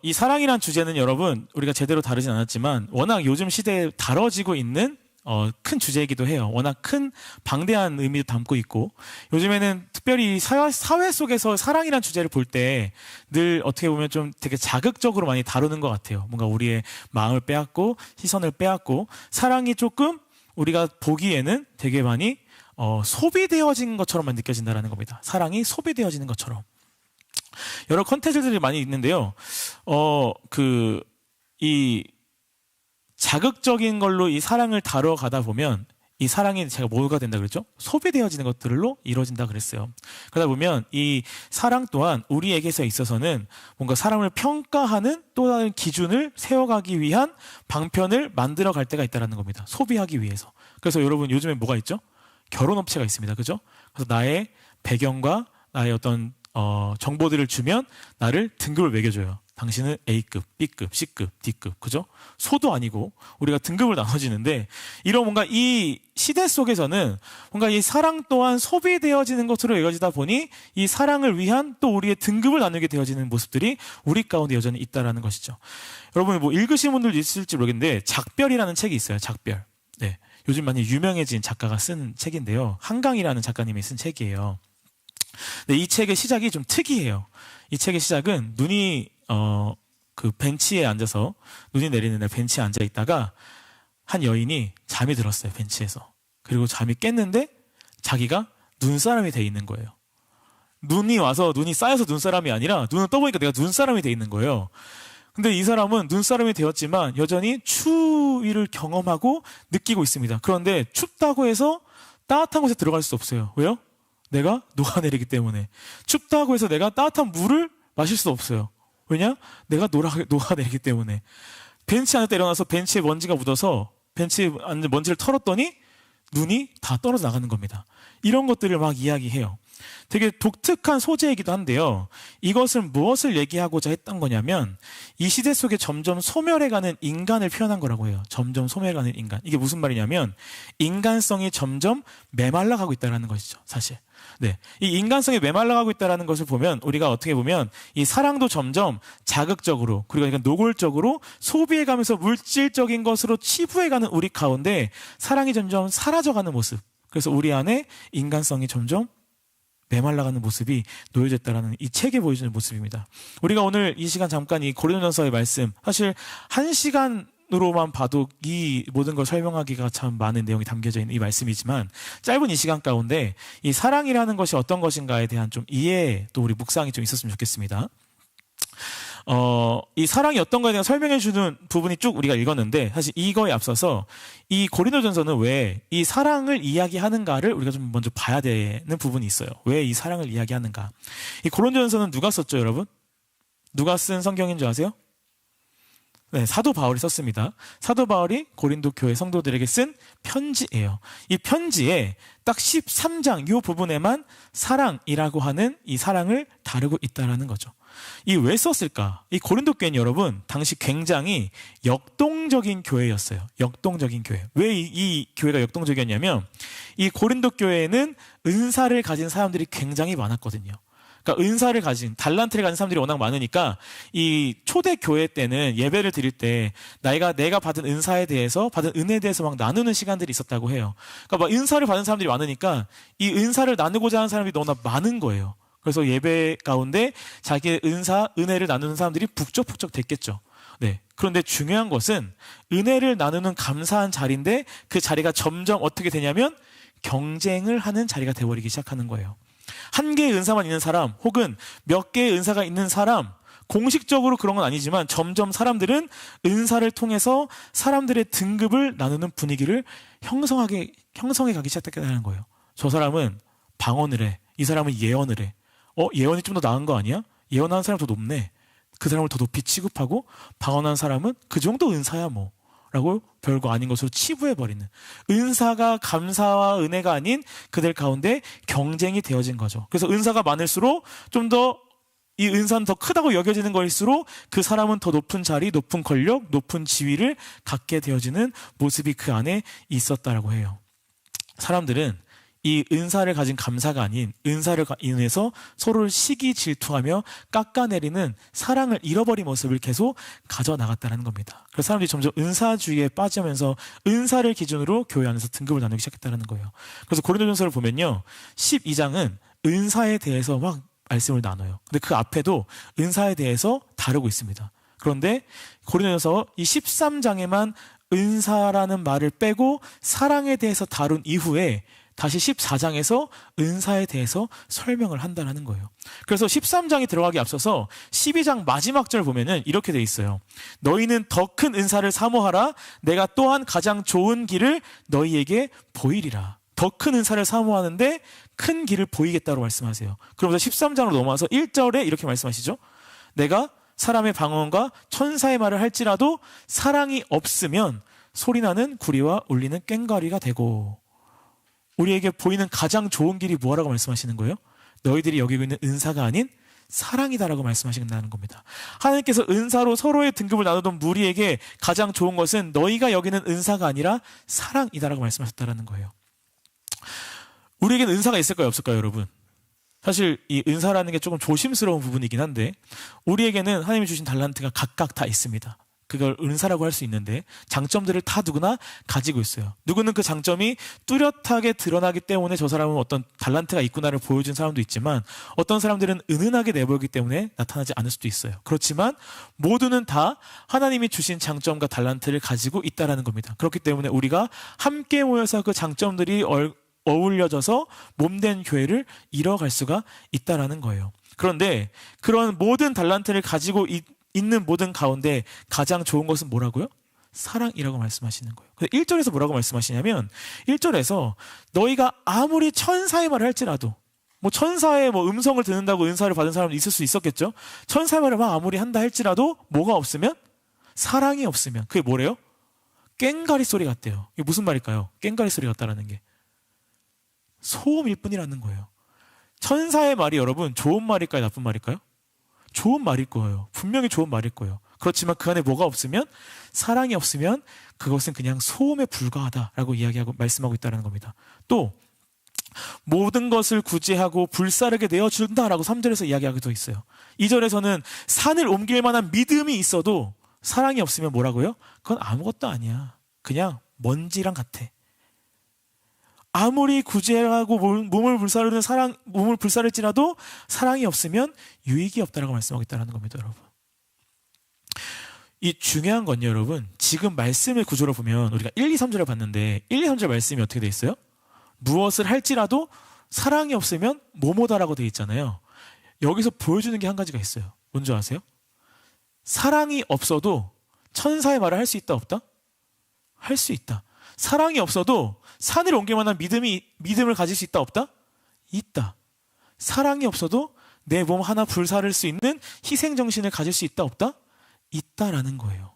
이 사랑이란 주제는 여러분 우리가 제대로 다루진 않았지만 워낙 요즘 시대에 다뤄지고 있는 큰 주제이기도 해요. 워낙 큰 방대한 의미도 담고 있고, 요즘에는 특별히 사회 속에서 사랑이란 주제를 볼 때 늘 어떻게 보면 좀 되게 자극적으로 많이 다루는 것 같아요. 뭔가 우리의 마음을 빼앗고 시선을 빼앗고, 사랑이 조금 우리가 보기에는 되게 많이 소비되어진 것처럼만 느껴진다라는 겁니다. 사랑이 소비되어지는 것처럼. 여러 컨텐츠들이 많이 있는데요. 이 자극적인 걸로 이 사랑을 다뤄가다 보면 이 사랑이 제가 뭐가 된다 그랬죠? 소비되어지는 것들로 이루어진다 그랬어요. 그러다 보면 이 사랑 또한 우리에게서 있어서는 뭔가 사람을 평가하는 또 다른 기준을 세워가기 위한 방편을 만들어갈 때가 있다는 겁니다. 소비하기 위해서. 그래서 여러분 요즘에 뭐가 있죠? 결혼업체가 있습니다. 그죠? 그래서 나의 배경과 나의 어떤 정보들을 주면 나를 등급을 매겨줘요. 당신은 A급, B급, C급, D급, 그죠? 소도 아니고 우리가 등급을 나눠지는데, 이런 뭔가 이 시대 속에서는 뭔가 이 사랑 또한 소비되어지는 것으로 이어지다 보니 이 사랑을 위한 또 우리의 등급을 나누게 되어지는 모습들이 우리 가운데 여전히 있다라는 것이죠. 여러분 뭐 읽으신 분들도 있을지 모르겠는데 작별이라는 책이 있어요. 작별. 네, 요즘 많이 유명해진 작가가 쓴 책인데요. 한강이라는 작가님이 쓴 책이에요. 네, 이 책의 시작이 좀 특이해요. 이 책의 시작은 눈이 그 벤치에 앉아서, 눈이 내리는 날 벤치에 앉아 있다가 한 여인이 잠이 들었어요. 벤치에서. 그리고 잠이 깼는데 자기가 눈사람이 돼 있는 거예요. 눈이 와서 눈이 쌓여서 눈사람이 아니라 눈을 떠보니까 내가 눈사람이 돼 있는 거예요. 근데 이 사람은 눈사람이 되었지만 여전히 추위를 경험하고 느끼고 있습니다. 그런데 춥다고 해서 따뜻한 곳에 들어갈 수 없어요. 왜요? 내가 녹아내리기 때문에. 춥다고 해서 내가 따뜻한 물을 마실 수 없어요. 왜냐? 내가 녹아내리기 때문에. 벤치 안에 일어나서 벤치에 먼지가 묻어서 벤치에 앉은 먼지를 털었더니 눈이 다 떨어져 나가는 겁니다. 이런 것들을 막 이야기해요. 되게 독특한 소재이기도 한데요. 이것은 무엇을 얘기하고자 했던 거냐면 이 시대 속에 점점 소멸해가는 인간을 표현한 거라고 해요. 점점 소멸해가는 인간. 이게 무슨 말이냐면 인간성이 점점 메말라가고 있다는 것이죠. 사실. 네, 이 인간성이 메말라가고 있다는 것을 보면 우리가 어떻게 보면 이 사랑도 점점 자극적으로, 그리고 약간 노골적으로 소비해가면서 물질적인 것으로 치부해가는 우리 가운데 사랑이 점점 사라져가는 모습. 그래서 우리 안에 인간성이 점점 메말라가는 모습이 놓여졌다라는 이 책에 보여주는 모습입니다. 우리가 오늘 이 시간 잠깐 이 고린도전서의 말씀, 사실 한 시간으로만 봐도 이 모든 걸 설명하기가 참 많은 내용이 담겨져 있는 이 말씀이지만, 짧은 이 시간 가운데 이 사랑이라는 것이 어떤 것인가에 대한 좀 이해, 또 우리 묵상이 좀 있었으면 좋겠습니다. 이 사랑이 어떤 거에 대한 설명해 주는 부분이 쭉 우리가 읽었는데, 사실 이거에 앞서서 이 고린도전서는 왜 이 사랑을 이야기하는가를 우리가 좀 먼저 봐야 되는 부분이 있어요. 왜 이 사랑을 이야기하는가? 이 고린도전서는 누가 썼죠, 여러분? 누가 쓴 성경인 줄 아세요? 네, 사도 바울이 썼습니다. 사도 바울이 고린도 교회 성도들에게 쓴 편지예요. 이 편지에 딱 13장 이 부분에만 사랑이라고 하는 이 사랑을 다루고 있다라는 거죠. 이 왜 썼을까? 이 고린도 교회는 여러분 당시 굉장히 역동적인 교회였어요. 역동적인 교회. 왜 이 교회가 역동적이었냐면 이 고린도 교회에는 은사를 가진 사람들이 굉장히 많았거든요. 그러니까 은사를 가진, 달란트를 가진 사람들이 워낙 많으니까 이 초대 교회 때는 예배를 드릴 때 내가 받은 은사에 대해서, 받은 은혜에 대해서 막 나누는 시간들이 있었다고 해요. 그러니까 막 은사를 받은 사람들이 많으니까 이 은사를 나누고자 하는 사람들이 너무나 많은 거예요. 그래서 예배 가운데 자기의 은혜를 나누는 사람들이 북적북적 됐겠죠. 네. 그런데 중요한 것은 은혜를 나누는 감사한 자리인데 그 자리가 점점 어떻게 되냐면 경쟁을 하는 자리가 되어버리기 시작하는 거예요. 한 개의 은사만 있는 사람, 혹은 몇 개의 은사가 있는 사람, 공식적으로 그런 건 아니지만 점점 사람들은 은사를 통해서 사람들의 등급을 나누는 분위기를 형성해 가기 시작했다는 거예요. 저 사람은 방언을 해. 이 사람은 예언을 해. 예언이 좀 더 나은 거 아니야? 예언하는 사람 더 높네. 그 사람을 더 높이 취급하고, 방언하는 사람은 그 정도 은사야 뭐 라고 별거 아닌 것으로 치부해버리는, 은사가 감사와 은혜가 아닌 그들 가운데 경쟁이 되어진 거죠. 그래서 은사가 많을수록 좀 더 이 은사는 더 크다고 여겨지는 것일수록 그 사람은 더 높은 자리, 높은 권력, 높은 지위를 갖게 되어지는 모습이 그 안에 있었다라고 해요. 사람들은 이 은사를 가진 감사가 아닌 은사를 인해서 서로를 시기 질투하며 깎아내리는 사랑을 잃어버린 모습을 계속 가져나갔다는 겁니다. 그래서 사람들이 점점 은사주의에 빠지면서 은사를 기준으로 교회 안에서 등급을 나누기 시작했다는 거예요. 그래서 고린도전서를 보면요, 12장은 은사에 대해서 막 말씀을 나눠요. 근데 그 앞에도 은사에 대해서 다루고 있습니다. 그런데 고린도전서 이 13장에만 은사라는 말을 빼고 사랑에 대해서 다룬 이후에 다시 14장에서 은사에 대해서 설명을 한다는 거예요. 그래서 13장이 들어가기 앞서서 12장 마지막 절 보면은 이렇게 돼 있어요. 너희는 더 큰 은사를 사모하라. 내가 또한 가장 좋은 길을 너희에게 보이리라. 더 큰 은사를 사모하는데 큰 길을 보이겠다고 말씀하세요. 그러면서 13장으로 넘어와서 1절에 이렇게 말씀하시죠. 내가 사람의 방언과 천사의 말을 할지라도 사랑이 없으면 소리나는 구리와 울리는 꽹과리가 되고, 우리에게 보이는 가장 좋은 길이 뭐라고 말씀하시는 거예요? 너희들이 여기고 있는 은사가 아닌 사랑이다라고 말씀하신다는 겁니다. 하나님께서 은사로 서로의 등급을 나누던 무리에게 가장 좋은 것은 너희가 여기는 은사가 아니라 사랑이다라고 말씀하셨다는 거예요. 우리에게는 은사가 있을까요, 없을까요, 여러분? 사실 이 은사라는 게 조금 조심스러운 부분이긴 한데, 우리에게는 하나님이 주신 달란트가 각각 다 있습니다. 그걸 은사라고 할 수 있는데 장점들을 다 누구나 가지고 있어요. 누구는 그 장점이 뚜렷하게 드러나기 때문에 저 사람은 어떤 달란트가 있구나를 보여준 사람도 있지만, 어떤 사람들은 은은하게 내보이기 때문에 나타나지 않을 수도 있어요. 그렇지만 모두는 다 하나님이 주신 장점과 달란트를 가지고 있다는 겁니다. 그렇기 때문에 우리가 함께 모여서 그 장점들이 어울려져서 몸된 교회를 이뤄갈 수가 있다는 거예요. 그런데 그런 모든 달란트를 가지고 있는 모든 가운데 가장 좋은 것은 뭐라고요? 사랑이라고 말씀하시는 거예요. 근데 1절에서 뭐라고 말씀하시냐면, 1절에서 너희가 아무리 천사의 말을 할지라도, 뭐 천사의 뭐 음성을 듣는다고 은사를 받은 사람도 있을 수 있었겠죠. 천사의 말을 막 아무리 한다 할지라도 뭐가 없으면? 사랑이 없으면. 그게 뭐래요? 꽹과리 소리 같대요. 이게 무슨 말일까요? 꽹과리 소리 같다라는 게 소음일 뿐이라는 거예요. 천사의 말이 여러분 좋은 말일까요, 나쁜 말일까요? 좋은 말일 거예요. 분명히 좋은 말일 거예요. 그렇지만 그 안에 뭐가 없으면, 사랑이 없으면 그것은 그냥 소음에 불과하다라고 이야기하고 말씀하고 있다는 겁니다. 또 모든 것을 구제하고 불사르게 내어준다라고 3절에서 이야기하기도 있어요. 2절에서는 산을 옮길 만한 믿음이 있어도 사랑이 없으면 뭐라고요? 그건 아무것도 아니야. 그냥 먼지랑 같아. 아무리 구제하고 몸을 불사를지라도 사랑이 없으면 유익이 없다라고 말씀하고 있다는 겁니다, 여러분. 이 중요한 건요, 여러분. 지금 말씀의 구조를 보면 우리가 1, 2, 3절을 봤는데 1, 2, 3절 말씀이 어떻게 돼 있어요? 무엇을 할지라도 사랑이 없으면 뭐뭐다라고 돼 있잖아요. 여기서 보여주는 게 한 가지가 있어요. 뭔지 아세요? 사랑이 없어도 천사의 말을 할 수 있다, 없다? 할 수 있다. 사랑이 없어도 산을 옮길 만한 믿음을 가질 수 있다, 없다? 있다. 사랑이 없어도 내 몸 하나 불사를 수 있는 희생정신을 가질 수 있다, 없다? 있다라는 거예요.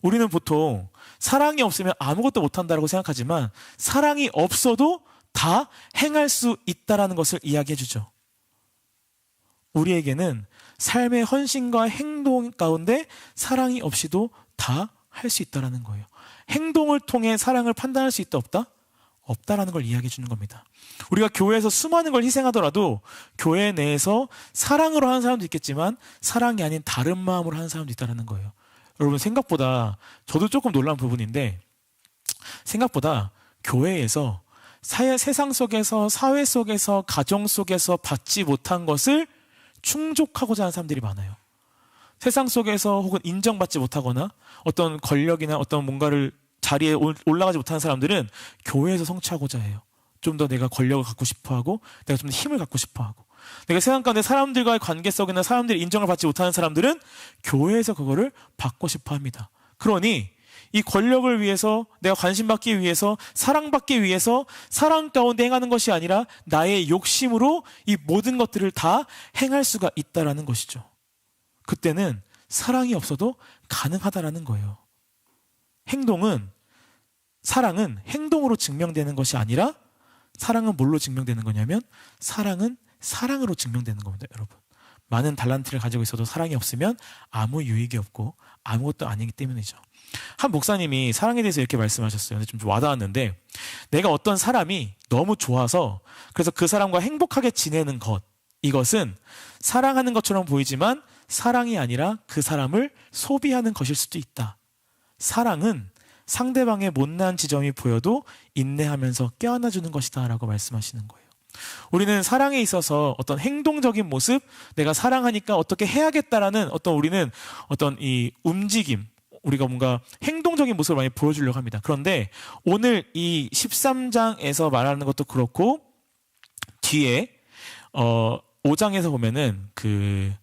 우리는 보통 사랑이 없으면 아무것도 못한다고 생각하지만, 사랑이 없어도 다 행할 수 있다라는 것을 이야기해 주죠. 우리에게는 삶의 헌신과 행동 가운데 사랑이 없이도 다 할 수 있다라는 거예요. 행동을 통해 사랑을 판단할 수 있다, 없다? 없다라는 걸 이야기해 주는 겁니다. 우리가 교회에서 수많은 걸 희생하더라도 교회 내에서 사랑으로 하는 사람도 있겠지만 사랑이 아닌 다른 마음으로 하는 사람도 있다는 거예요. 여러분, 생각보다 저도 조금 놀란 부분인데, 생각보다 교회에서 세상 속에서, 사회 속에서, 가정 속에서 받지 못한 것을 충족하고자 하는 사람들이 많아요. 세상 속에서 혹은 인정받지 못하거나 어떤 권력이나 어떤 뭔가를 자리에 올라가지 못하는 사람들은 교회에서 성취하고자 해요. 좀 더 내가 권력을 갖고 싶어하고, 내가 좀 더 힘을 갖고 싶어하고, 내가 세상 가운데 사람들과의 관계성이나 사람들의 인정을 받지 못하는 사람들은 교회에서 그거를 받고 싶어 합니다. 그러니 이 권력을 위해서, 내가 관심받기 위해서, 사랑받기 위해서 사랑 가운데 행하는 것이 아니라 나의 욕심으로 이 모든 것들을 다 행할 수가 있다라는 것이죠. 그때는 사랑이 없어도 가능하다라는 거예요. 사랑은 행동으로 증명되는 것이 아니라, 사랑은 뭘로 증명되는 거냐면 사랑은 사랑으로 증명되는 겁니다, 여러분. 많은 달란트를 가지고 있어도 사랑이 없으면 아무 유익이 없고 아무것도 아니기 때문이죠. 한 목사님이 사랑에 대해서 이렇게 말씀하셨어요. 근데 좀 와닿았는데, 내가 어떤 사람이 너무 좋아서 그래서 그 사람과 행복하게 지내는 것, 이것은 사랑하는 것처럼 보이지만 사랑이 아니라 그 사람을 소비하는 것일 수도 있다. 사랑은 상대방의 못난 지점이 보여도 인내하면서 껴안아주는 것이다 라고 말씀하시는 거예요. 우리는 사랑에 있어서 어떤 행동적인 모습, 내가 사랑하니까 어떻게 해야겠다라는 우리는 어떤 이 움직임, 우리가 뭔가 행동적인 모습을 많이 보여주려고 합니다. 그런데 오늘 이 13장에서 말하는 것도 그렇고 뒤에 5장에서 보면은 그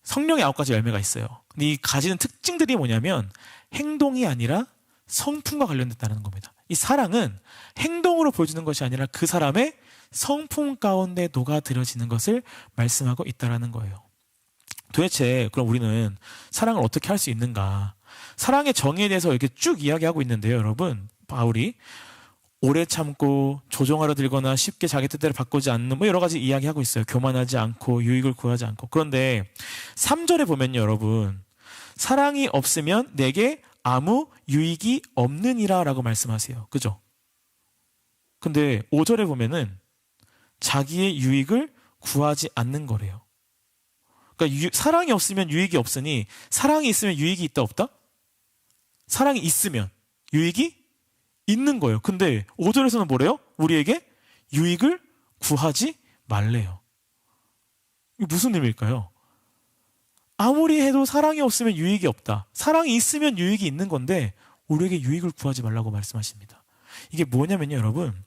성령의 9가지 열매가 있어요. 근데 이 가지는 특징들이 뭐냐면 행동이 아니라 성품과 관련됐다는 겁니다. 이 사랑은 행동으로 보여주는 것이 아니라 그 사람의 성품 가운데 녹아들어지는 것을 말씀하고 있다는 거예요. 도대체 그럼 우리는 사랑을 어떻게 할 수 있는가? 사랑의 정의에 대해서 이렇게 쭉 이야기하고 있는데요, 여러분. 바울이 오래 참고 조종하려 들거나 쉽게 자기 뜻대로 바꾸지 않는 뭐 여러 가지 이야기하고 있어요. 교만하지 않고 유익을 구하지 않고. 그런데 3절에 보면요, 여러분. 사랑이 없으면 내게 아무 유익이 없느니라 라고 말씀하세요. 그죠? 근데 5절에 보면은 자기의 유익을 구하지 않는 거래요. 그러니까 사랑이 없으면 유익이 없으니 사랑이 있으면 유익이 있다 없다? 사랑이 있으면 유익이 있는 거예요. 근데 5절에서는 뭐래요? 우리에게 유익을 구하지 말래요. 이게 무슨 의미일까요? 아무리 해도 사랑이 없으면 유익이 없다. 사랑이 있으면 유익이 있는 건데 우리에게 유익을 구하지 말라고 말씀하십니다. 이게 뭐냐면요, 여러분.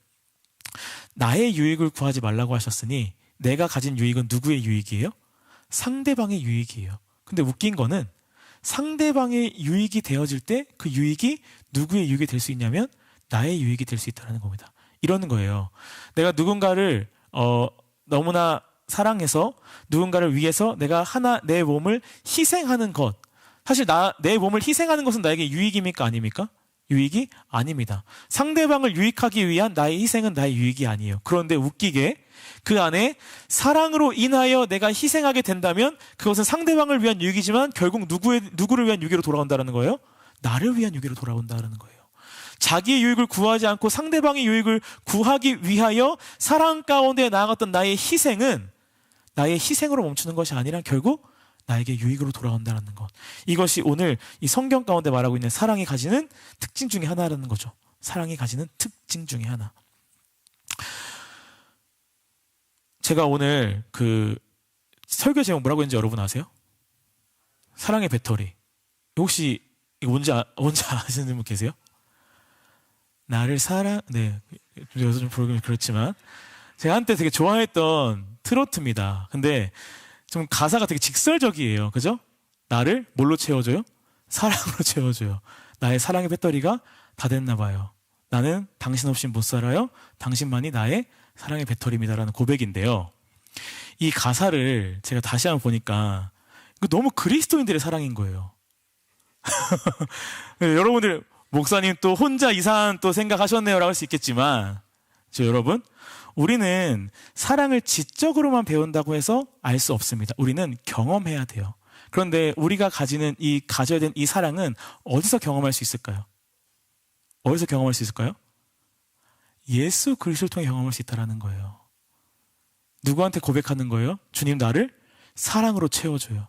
나의 유익을 구하지 말라고 하셨으니 내가 가진 유익은 누구의 유익이에요? 상대방의 유익이에요. 근데 웃긴 거는 상대방의 유익이 되어질 때 그 유익이 누구의 유익이 될 수 있냐면 나의 유익이 될 수 있다는 겁니다. 이러는 거예요. 내가 누군가를 너무나 사랑해서 누군가를 위해서 내가 내 몸을 희생하는 것, 사실 내 몸을 희생하는 것은 나에게 유익입니까? 아닙니까? 유익이 아닙니다. 상대방을 유익하기 위한 나의 희생은 나의 유익이 아니에요. 그런데 웃기게 그 안에 사랑으로 인하여 내가 희생하게 된다면 그것은 상대방을 위한 유익이지만 결국 누구를 위한 유익으로 돌아온다는 거예요? 나를 위한 유익으로 돌아온다는 거예요. 자기의 유익을 구하지 않고 상대방의 유익을 구하기 위하여 사랑 가운데 나아갔던 나의 희생은 나의 희생으로 멈추는 것이 아니라 결국 나에게 유익으로 돌아온다는 것. 이것이 오늘 이 성경 가운데 말하고 있는 사랑이 가지는 특징 중에 하나라는 거죠. 사랑이 가지는 특징 중에 하나. 제가 오늘 그 설교 제목 뭐라고 했는지 여러분 아세요? 사랑의 배터리. 혹시 이거 뭔지 아시는 분 계세요? 나를 네. 여기서 좀 부르긴 그렇지만 제가 한때 되게 좋아했던 트로트입니다. 근데 좀 가사가 되게 직설적이에요. 그죠? 나를 뭘로 채워줘요? 사랑으로 채워줘요. 나의 사랑의 배터리가 다 됐나 봐요. 나는 당신 없이 못 살아요. 당신만이 나의 사랑의 배터리입니다라는 고백인데요. 이 가사를 제가 다시 한번 보니까 너무 그리스도인들의 사랑인 거예요. 여러분들 목사님 또 혼자 이상한 또 생각하셨네요라고 할 수 있겠지만 여러분, 우리는 사랑을 지적으로만 배운다고 해서 알 수 없습니다. 우리는 경험해야 돼요. 그런데 우리가 가져야 되는 이 사랑은 어디서 경험할 수 있을까요? 어디서 경험할 수 있을까요? 예수 그리스도를 통해 경험할 수 있다는 거예요. 누구한테 고백하는 거예요? 주님 나를 사랑으로 채워줘요.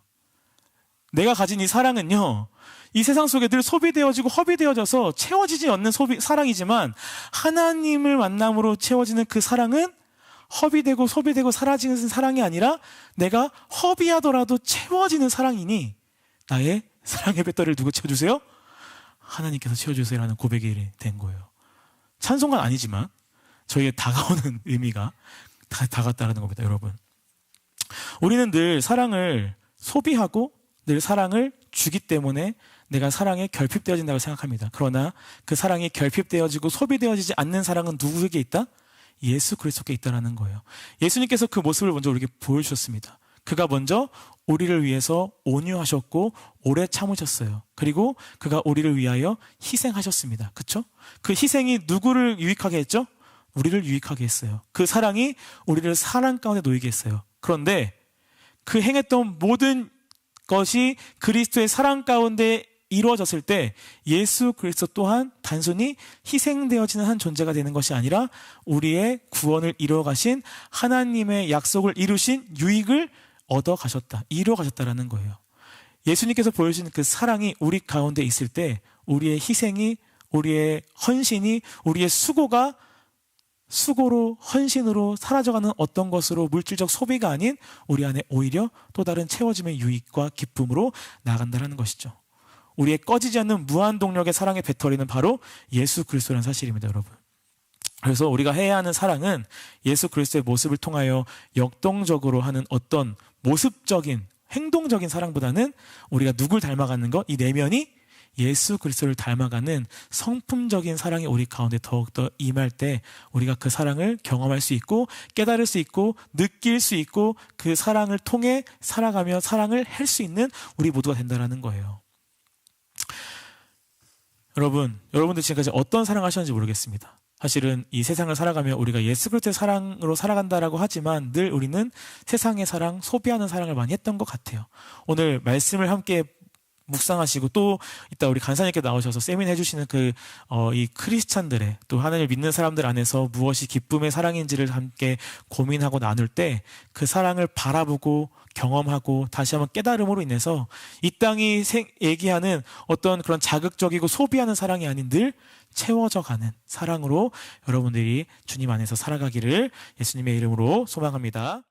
내가 가진 이 사랑은요, 이 세상 속에 늘 소비되어지고 허비되어져서 채워지지 않는 사랑이지만 하나님을 만남으로 채워지는 그 사랑은 허비되고 소비되고 사라지는 사랑이 아니라 내가 허비하더라도 채워지는 사랑이니 나의 사랑의 배터리를 누구 채워주세요? 하나님께서 채워주세요라는 고백이 된 거예요. 찬송가는 아니지만 저희의 다가오는 의미가 다갔다는 겁니다, 여러분. 우리는 늘 사랑을 소비하고 늘 사랑을 주기 때문에 내가 사랑에 결핍되어진다고 생각합니다. 그러나 그 사랑이 결핍되어지고 소비되어지지 않는 사랑은 누구에게 있다? 예수 그리스도께 있다는 거예요. 예수님께서 그 모습을 먼저 우리에게 보여주셨습니다. 그가 먼저 우리를 위해서 온유하셨고 오래 참으셨어요. 그리고 그가 우리를 위하여 희생하셨습니다. 그렇죠? 그 희생이 누구를 유익하게 했죠? 우리를 유익하게 했어요. 그 사랑이 우리를 사랑 가운데 놓이게 했어요. 그런데 그 행했던 모든 것이 그리스도의 사랑 가운데 이루어졌을 때 예수 그리스도 또한 단순히 희생되어지는 한 존재가 되는 것이 아니라 우리의 구원을 이루어 가신 하나님의 약속을 이루신 유익을 얻어 가셨다, 이루어 가셨다라는 거예요. 예수님께서 보여주신 그 사랑이 우리 가운데 있을 때 우리의 희생이, 우리의 헌신이, 우리의 수고로 헌신으로 사라져가는 어떤 것으로 물질적 소비가 아닌 우리 안에 오히려 또 다른 채워짐의 유익과 기쁨으로 나아간다는 것이죠. 우리의 꺼지지 않는 무한 동력의 사랑의 배터리는 바로 예수 그리스도라는 사실입니다, 여러분. 그래서 우리가 해야 하는 사랑은 예수 그리스도의 모습을 통하여 역동적으로 하는 어떤 모습적인 행동적인 사랑보다는 우리가 누굴 닮아가는 것, 이 내면이 예수 그리스도를 닮아가는 성품적인 사랑이 우리 가운데 더욱더 임할 때 우리가 그 사랑을 경험할 수 있고 깨달을 수 있고 느낄 수 있고 그 사랑을 통해 살아가며 사랑을 할 수 있는 우리 모두가 된다는 거예요. 여러분들 지금까지 어떤 사랑을 하셨는지 모르겠습니다. 사실은 이 세상을 살아가며 우리가 예수 그리스도의 사랑으로 살아간다라고 하지만 늘 우리는 세상의 사랑, 소비하는 사랑을 많이 했던 것 같아요. 오늘 말씀을 함께 묵상하시고 또 이따 우리 간사님께 나오셔서 세미나 해주시는 이 크리스찬들의 또 하나님을 믿는 사람들 안에서 무엇이 기쁨의 사랑인지를 함께 고민하고 나눌 때 그 사랑을 바라보고 경험하고 다시 한번 깨달음으로 인해서 이 땅이 얘기하는 어떤 그런 자극적이고 소비하는 사랑이 아닌 늘 채워져 가는 사랑으로 여러분들이 주님 안에서 살아가기를 예수님의 이름으로 소망합니다.